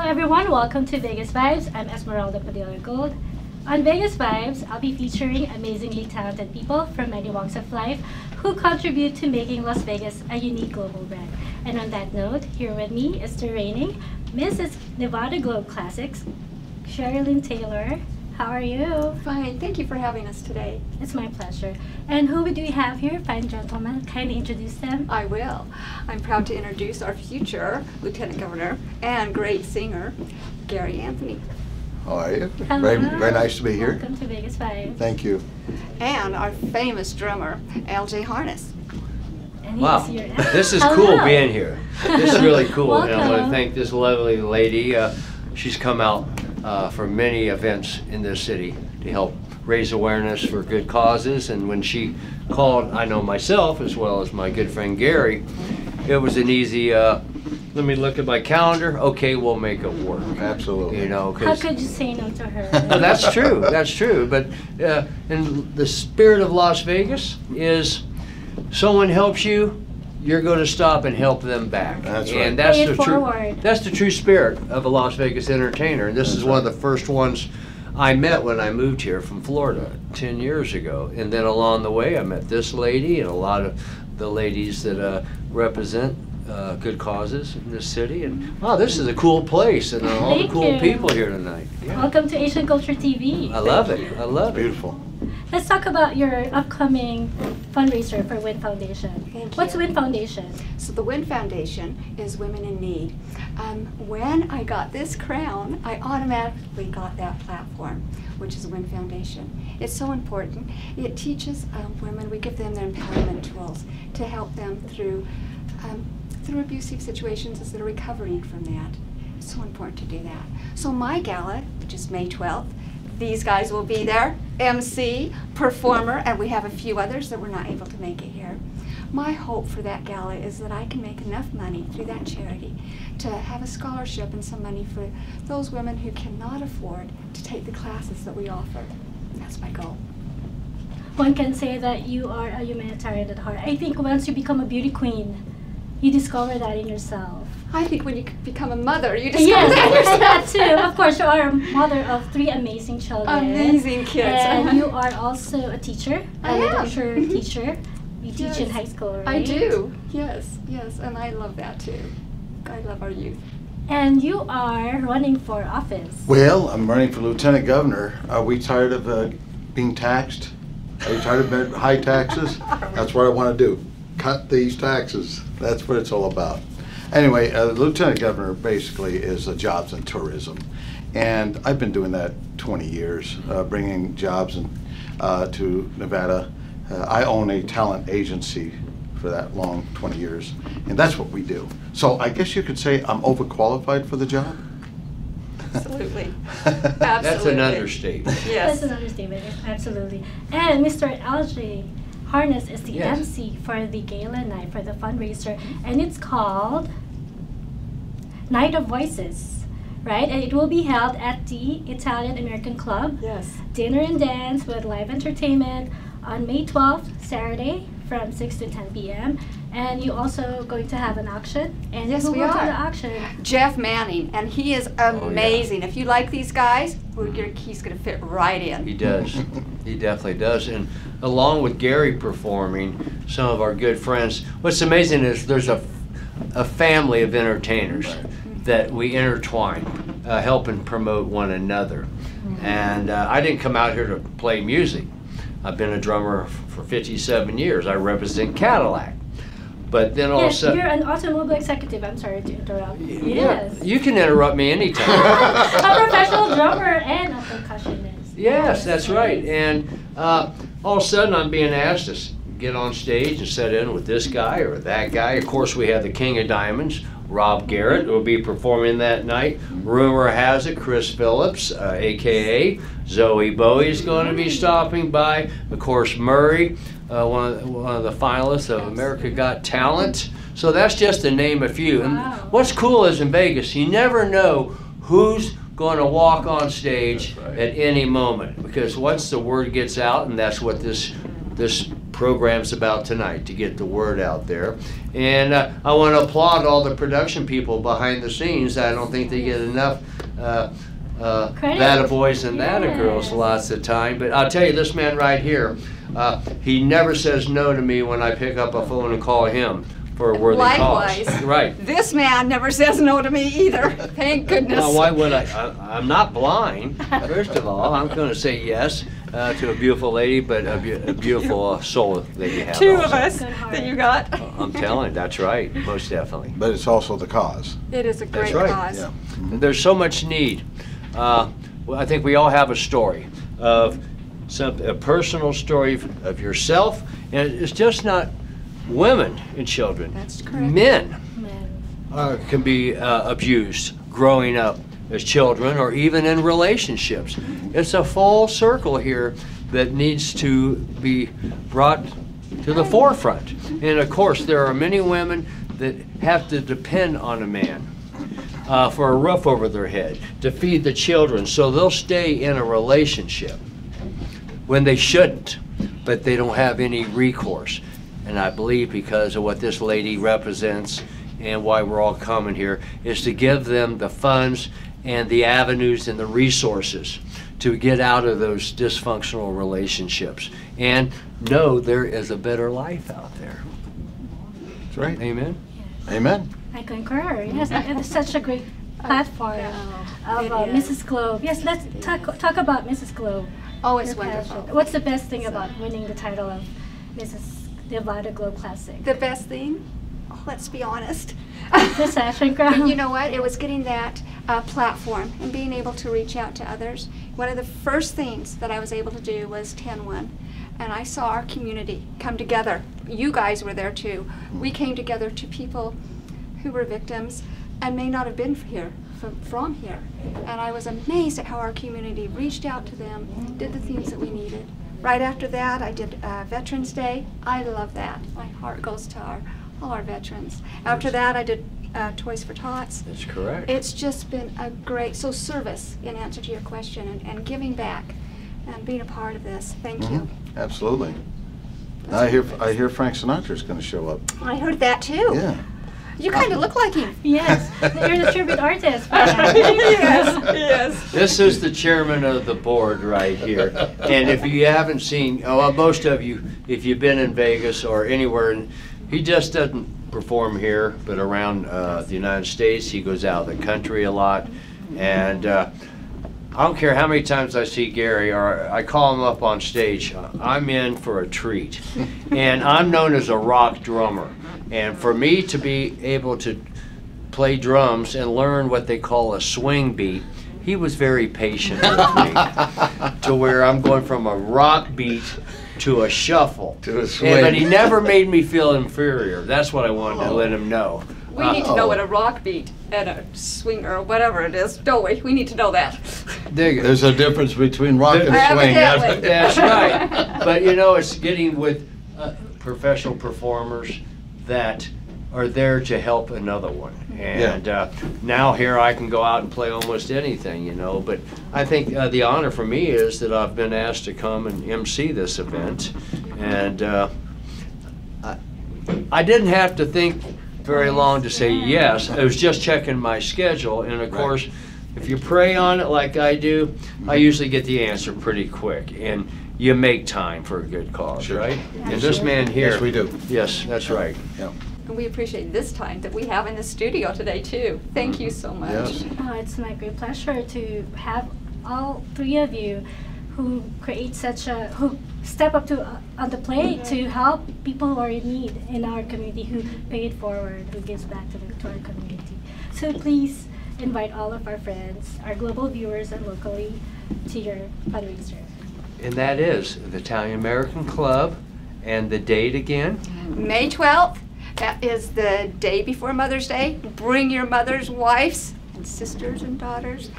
everyone, welcome to Vegas Vibes. I'm Esmeraldapadillagould. On Vegas Vibes, I'll be featuring amazingly talented people from many walks of life who contribute to making Las Vegas a unique global brand. And on that note, here with me is the reigning Mrs. Nevada Globe Classics, CheriLynne Taylor. How are you? Fine, thank you for having us today. It's my pleasure. And who do we have here? Fine gentlemen, kindly introduce them. I will. I'm proud to introduce our future Lieutenant Governor and great singer, Gary Anthony. How are you? Hello. Very nice to be here. Welcome to Vegas Vibes. Thank you. And our famous drummer, LJ Harness. And Wow, he's here. this is Hello. cool being here. This is really cool, and I want Welcome. to thank this lovely lady. She's come out for many events in this city to help raise awareness for good causes, and when she called, I know myself as well as my good friend Gary, it was an easy, let me look at my calendar, okay, we'll make it work. Absolutely. You know, How 'cause could you say no to her? that's true, but in the spirit of Las Vegas is someone helps you, you're going to stop and help them back. That's right. And that's Pay it the true. forward. That's the true spirit of a Las Vegas entertainer. And this is one of the first ones I met when I moved here from Florida 10 years ago. And then along the way, I met this lady and a lot of the ladies that represent good causes in this city. And wow, this is a cool place, and all the Thank cool you. people here tonight. Yeah. Welcome to Asian Culture TV. I love it. I love it. Beautiful. Let's talk about your upcoming fundraiser for WIN Foundation. Thank What's you. WIN Foundation? So the WIN Foundation is Women in Need. When I got this crown, I automatically got that platform, which is WIN Foundation. It's so important. It teaches women, we give them their empowerment tools to help them through abusive situations as they're recovering from that. It's so important to do that. So my gala, which is May 12th, these guys will be there, Emcee, performer, and we have a few others that were not able to make it here. My hope for that gala is that I can make enough money through that charity to have a scholarship and some money for those women who cannot afford to take the classes that we offer. That's my goal. One can say that you are a humanitarian at heart. I think once you become a beauty queen, you discover that in yourself. I think when you become a mother, you discover Yes, that yourself. and that too. Of course, you are a mother of 3 amazing children. Amazing kids. And you are also a teacher, I a am. literature teacher. You teach in Yes. high school, right? I do. Yes, yes, and I love that too. I love our youth. And you are running for office. Well, I'm running for Lieutenant Governor. Are we tired of being taxed? Are you tired of high taxes? That's what I want to do. Cut these taxes. That's what it's all about. Anyway, Lieutenant Governor basically is jobs and tourism. And I've been doing that 20 years, bringing jobs to Nevada. I own a talent agency for that long, 20 years, and that's what we do. So I guess you could say I'm overqualified for the job. Absolutely. That's an understatement. Yes. That's an understatement, absolutely. And Mr. LJ Harness is the Yes. MC for the gala night, for the fundraiser, and it's called Night of Voices, right? And it will be held at the Italian American Club. Yes. Dinner and dance with live entertainment on May 12th, Saturday, from 6 to 10 p.m. And you also going to have an auction. And Yes, who we will do are. the auction? Jeff Manning, and he is amazing. If you like these guys, he's going to fit right in. He does. He definitely does. And along with Gary performing, some of our good friends, what's amazing is there's a family of entertainers that we intertwine, helping promote one another. And I didn't come out here to play music. I've been a drummer for 57 years. I represent Cadillac. But then all of a Yes, sudden... you're an automobile executive. I'm sorry to interrupt. Yeah, Yes. you can interrupt me anytime. A professional drummer and a percussionist. Yes, that's right. And all of a sudden I'm being asked to get on stage and sit in with this guy or that guy. Of course, we have the King of Diamonds, Rob Garrett, will be performing that night. Rumor has it Chris Phillips, a.k.a. Zowie Bowie, is going to be stopping by. Of course, Murray, one of the finalists of America Got Talent. So that's just to name a few. Wow. And what's cool is in Vegas, you never know who's going to walk on stage at any moment, because once the word gets out, and that's what this this program's about tonight, to get the word out there. And I want to applaud all the production people behind the scenes. I don't think they get enough that boys and that girls lots of time. But I'll tell you, this man right here, he never says no to me when I pick up a phone and call him for a worthy Likewise. cause. Right. This man never says no to me either. Thank goodness. Well, why would I'm not blind. First of all, I'm going to say yes to a beautiful lady, but a beautiful soul that you have. Two also. of us that you got. I'm telling you, that's right, most definitely. But it's also the cause. It is a great right. cause. Yeah. There's so much need. Well, I think we all have a story of a personal story of yourself, and it's just not women and children. That's correct. Men can be abused growing up as children or even in relationships. It's a full circle here that needs to be brought to the forefront. And of course, there are many women that have to depend on a man for a roof over their head, to feed the children, so they'll stay in a relationship when they shouldn't, but they don't have any recourse. And I believe because of what this lady represents and why we're all coming here is to give them the funds and the avenues and the resources to get out of those dysfunctional relationships and know there is a better life out there. That's right. Amen? Amen. I concur. Yes, and it's such a great platform of Mrs. Globe. Yes, let's talk about Mrs. Globe. Oh, it's Your wonderful. passion. What's the best thing about winning the title of Mrs. Nevada Globe Classic? The best thing? Oh, let's be honest. The Sasha Crown. But you know what? It was getting that platform and being able to reach out to others. One of the first things that I was able to do was 10-1. And I saw our community come together. You guys were there too. We came together to people who were victims and may not have been from here. And I was amazed at how our community reached out to them, did the things that we needed. Right after that, I did Veterans Day. I love that. My heart goes to all our veterans. After that, I did Toys for Tots. That's correct. It's just been a great, so service in answer to your question and giving back and being a part of this. Thank you. Absolutely. I hear Frank Sinatra's going to show up. I heard that too. Yeah. You kind of look like him. Yes, you're the tribute artist. Yes. This is the chairman of the board right here. And if you haven't seen, most of you, if you've been in Vegas or anywhere, he just doesn't perform here, but around the United States. He goes out of the country a lot. And I don't care how many times I see Gary or I call him up on stage, I'm in for a treat. And I'm known as a rock drummer. And for me to be able to play drums and learn what they call a swing beat, he was very patient with me to where I'm going from a rock beat to a shuffle. To a swing. But he never made me feel inferior. That's what I wanted to let him know. We need to know what a rock beat and a swing or whatever it is, don't we? We need to know that. There's a difference between rock and swing. Evidently. That's right. But you know, it's getting with professional performers that are there to help another one. And now here I can go out and play almost anything, you know. But I think the honor for me is that I've been asked to come and MC this event. And I didn't have to think very long to say yes. I was just checking my schedule. And of course, if you pray on it like I do, I usually get the answer pretty quick. And you make time for a good cause, right? And this man here. Yes, we do. Yes, that's right. Yeah. And we appreciate this time that we have in the studio today too. Thank you so much. Yes. Oh, it's my great pleasure to have all three of you who create who step up to on the plate to help people who are in need in our community, who pay it forward, who gives back to our community. So please invite all of our friends, our global viewers and locally, to your fundraiser. And that is the Italian American Club. And the date again? May 12th. That is the day before Mother's Day. Bring your mothers, wives, and sisters and daughters.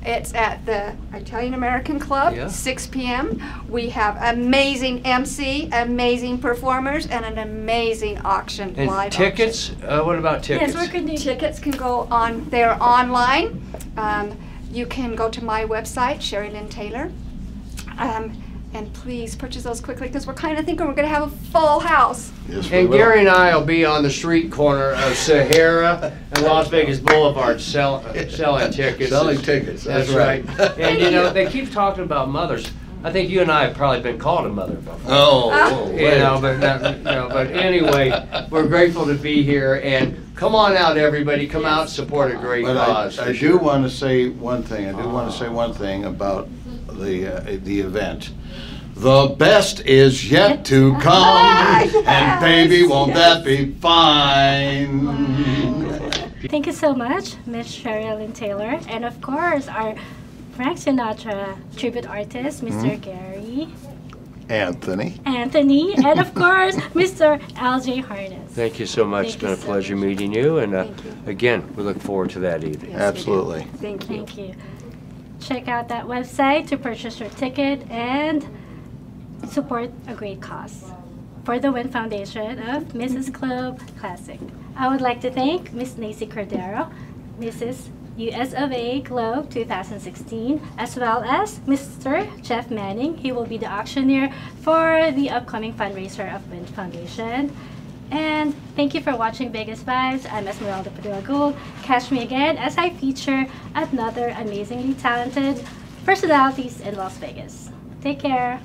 It's at the Italian American Club, 6 p.m. We have amazing MC, amazing performers, and an amazing auction. And live tickets? Auction. What about tickets? Yes, Tickets can go on. They're online. You can go to my website, CheriLynne Taylor. And please purchase those quickly because we're kind of thinking we're going to have a full house. Yes, we And will. Gary and I will be on the street corner of Sahara and Las Vegas Boulevard selling tickets. Selling tickets, That's that's right. right. And you know, they keep talking about mothers. I think you and I have probably been called a mother before. Oh, You know, but anyway, we're grateful to be here, and come on out, everybody. Come out, support a great But cause. I do want to say one thing. I do want to say one thing about the event. The best is yet to come, and baby, won't that be fine? Thank you so much, Miss CheriLynne Taylor, and of course our Frank Sinatra tribute artist, Mr. Gary, Anthony. Anthony, and of course Mr. LJ Harness. Thank you so much. It's Thank been you a so pleasure much. meeting you, and Thank you. again, we look forward to that evening. Yes, we do. Absolutely. Thank you. Thank you. Check out that website to purchase your ticket and support a great cause for the WIN Foundation of Mrs. Club Classic. I would like to thank Miss Neise Cordeiro, Mrs. US of A Globe 2016, as well as Mr. Jeff Manning. He will be the auctioneer for the upcoming fundraiser of WIN Foundation. And thank you for watching Vegas Vibes. I'm esmeraldapadillagould. Catch me again as I feature another amazingly talented personalities in Las Vegas. Take care.